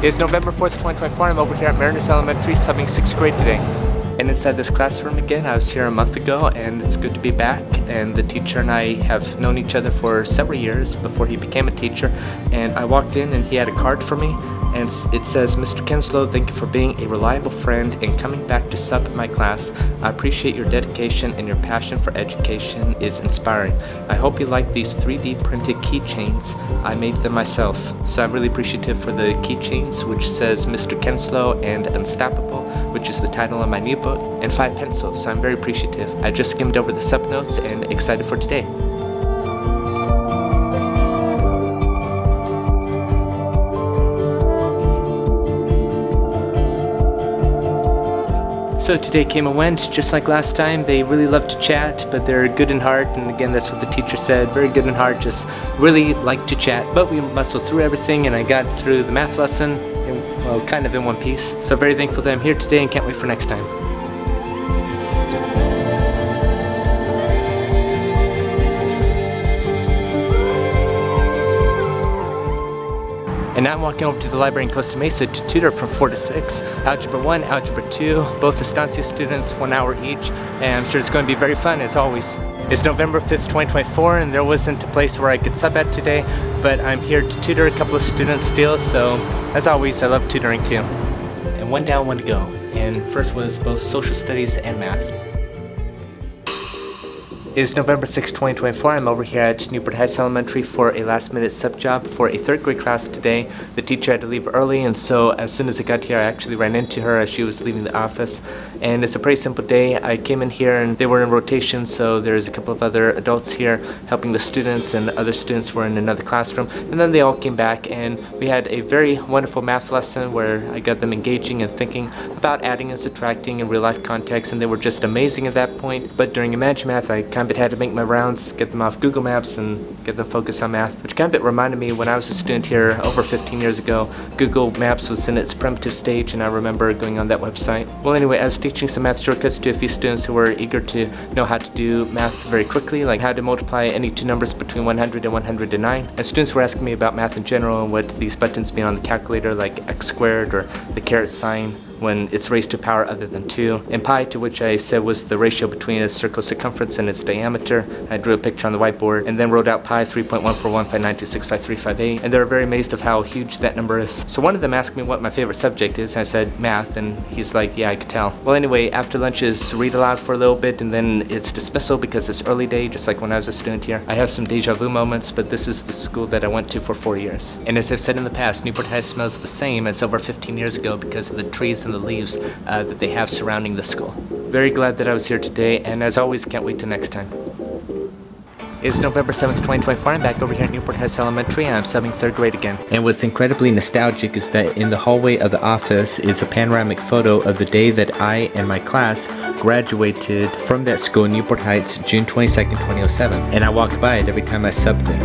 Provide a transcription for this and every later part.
It's November 4th, 2024. I'm over here at Mariners Elementary, subbing 6th grade today. And inside this classroom again, I was here a month ago, and it's good to be back. And the teacher and I have known each other for several years before he became a teacher. And I walked in and he had a card for me, and it says, "Mr. Kinslow, thank you for being a reliable friend and coming back to sub my class. I appreciate your dedication, and your passion for education is inspiring. I hope you like these 3D printed keychains. I made them myself." So I'm really appreciative for the keychains, which says Mr. Kinslow and Unstoppable, which is the title of my new book, and 5 pencils. So I'm very appreciative. I just skimmed over the sub notes and excited for today. So today came and went, just like last time. They really love to chat, but they're good in heart, and again, that's what the teacher said, very good in heart, just really like to chat. But we muscled through everything, and I got through the math lesson, kind of in one piece. So very thankful that I'm here today and can't wait for next time. And now I'm walking over to the library in Costa Mesa to tutor from 4 to 6, Algebra 1, Algebra 2, both Estancia students, 1 hour each, and I'm sure it's going to be very fun as always. It's November 5th, 2024, and there wasn't a place where I could sub at today, but I'm here to tutor a couple of students still, so as always, I love tutoring too. And 1 down, 1 to go, and first was both social studies and math. It's November 6, 2024. I'm over here at Newport Heights Elementary for a last-minute sub job for a 3rd grade class today. The teacher had to leave early, and so as soon as I got here, I actually ran into her as she was leaving the office. And it's a pretty simple day. I came in here, and they were in rotation, so there's a couple of other adults here helping the students, and the other students were in another classroom. And then they all came back, and we had a very wonderful math lesson where I got them engaging and thinking about adding and subtracting in real-life context, and they were just amazing at that point. But during Imagine Math, I kind of had to make my rounds, get them off Google Maps and get them focused on math, which kind of reminded me when I was a student here over 15 years ago. Google Maps was in its primitive stage, and I remember going on that website. Well, anyway, I was teaching some math shortcuts to a few students who were eager to know how to do math very quickly, like how to multiply any 2 numbers between 100 and 109. And students were asking me about math in general and what these buttons mean on the calculator, like x squared or the caret sign when it's raised to a power other than 2, and pi, to which I said was the ratio between a circle's circumference and its diameter. I drew a picture on the whiteboard and then wrote out pi 3.14159265358, and they were very amazed of how huge that number is. So one of them asked me what my favorite subject is, and I said math, and he's like, yeah, I could tell. Well, anyway, after lunch is read aloud for a little bit, and then it's dismissal because it's early day, just like when I was a student here. I have some deja vu moments, but this is the school that I went to for 4 years. And as I've said in the past, Newport Heights smells the same as over 15 years ago because of the trees and the leaves that they have surrounding the school. Very glad that I was here today, and as always, can't wait till next time. It's November 7th, 2024. I'm back over here at Newport Heights Elementary, and I'm subbing 3rd grade again. And what's incredibly nostalgic is that in the hallway of the office is a panoramic photo of the day that I and my class graduated from that school in Newport Heights, June 22nd, 2007. And I walk by it every time I sub there.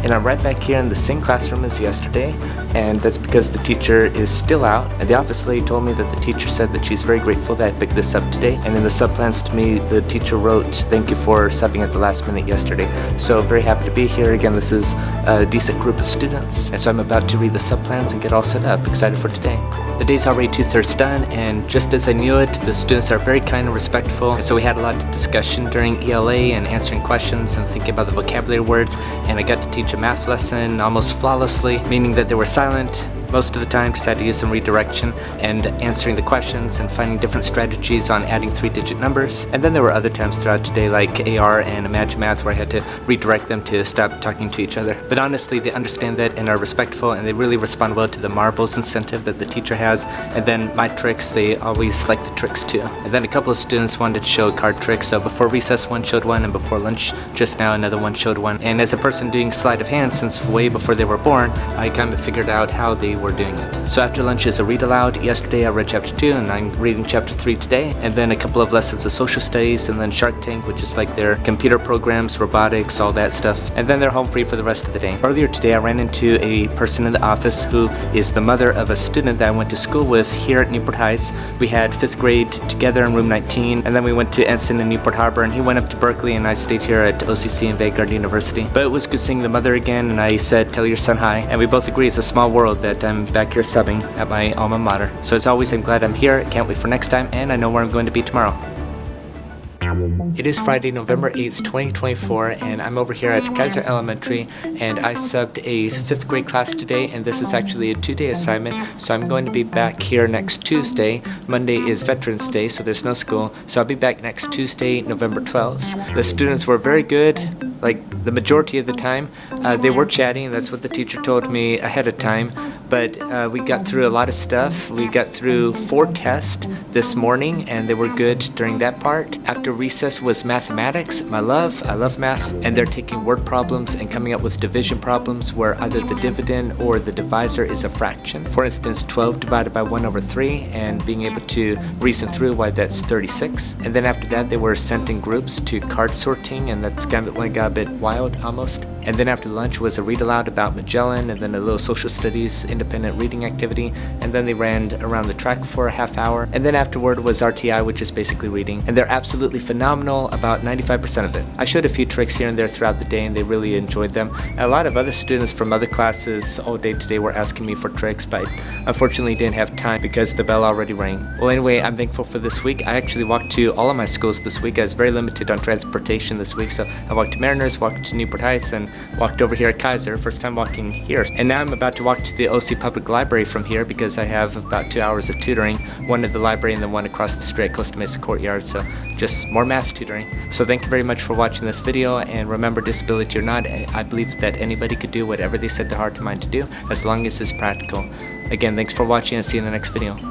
And I'm right back here in the same classroom as yesterday, and that's because the teacher is still out. And the office lady told me that the teacher said that she's very grateful that I picked this up today. And in the sub plans to me, the teacher wrote, "Thank you for subbing at the last minute yesterday." So very happy to be here. Again, this is a decent group of students, and so I'm about to read the sub plans and get all set up. Excited for today. The day's already 2/3 done, and just as I knew it, the students are very kind and respectful. And so we had a lot of discussion during ELA and answering questions and thinking about the vocabulary words, and I got to teach a math lesson almost flawlessly, meaning that they were silent most of the time, just had to use some redirection and answering the questions and finding different strategies on adding 3-digit numbers. And then there were other times throughout today, like AR and Imagine Math, where I had to redirect them to stop talking to each other. But honestly, they understand that and are respectful, and they really respond well to the marbles incentive that the teacher has. And then my tricks, they always like the tricks too. And then a couple of students wanted to show a card trick, so before recess one showed one, and before lunch just now another one showed one. And as a person doing sleight of hand since way before they were born, I kind of figured out how they were doing it. So after lunch is a read aloud. Yesterday I read chapter 2, and I'm reading chapter 3 today, and then a couple of lessons of social studies, and then Shark Tank, which is like their computer programs, robotics, all that stuff, and then they're home free for the rest of the day. Earlier today I ran into a person in the office who is the mother of a student that I went to school with here at Newport Heights. We had 5th grade together in room 19, and then we went to Ensign in Newport Harbor, and he went up to Berkeley, and I stayed here at OCC and Vanguard University. But it was good seeing the mother again, and I said, tell your son hi, and we both agree it's a small world that I'm back here subbing at my alma mater. So as always, I'm glad I'm here, can't wait for next time, and I know where I'm going to be tomorrow. It is Friday, November 8th, 2024, and I'm over here at Kaiser Elementary, and I subbed a 5th grade class today, and this is actually a 2-day assignment, so I'm going to be back here next Tuesday. Monday is Veterans Day, so there's no school, so I'll be back next Tuesday, November 12th. The students were very good, like the majority of the time. They were chatting, that's what the teacher told me ahead of time, but we got through a lot of stuff. We got through 4 tests this morning, and they were good during that part. After recess was mathematics, I love math, and they're taking word problems and coming up with division problems where either the dividend or the divisor is a fraction. For instance, 12 divided by 1 over 3, and being able to reason through why that's 36. And then after that, they were sent in groups to card sorting, and that's got a bit wild almost. And then after lunch was a read aloud about Magellan, and then a little social studies independent reading activity, and then they ran around the track for a half hour, and then afterward was RTI, which is basically reading, and they're absolutely phenomenal, about 95% of it. I showed a few tricks here and there throughout the day, and they really enjoyed them. And a lot of other students from other classes all day today were asking me for tricks, but I unfortunately didn't have time because the bell already rang. Well, anyway, I'm thankful for this week. I actually walked to all of my schools this week. I was very limited on transportation this week, so I walked to Mariners, walked to Newport Heights, and walked over here at Kaiser, first time walking here. And now I'm about to walk to the OC Public Library from here because I have about 2 hours of tutoring, one at the library and then one across the street at Costa Mesa Courtyard, so just more math tutoring. So thank you very much for watching this video, and remember, disability or not, I believe that anybody could do whatever they set their heart and mind to do as long as it's practical. Again, thanks for watching, and see you in the next video.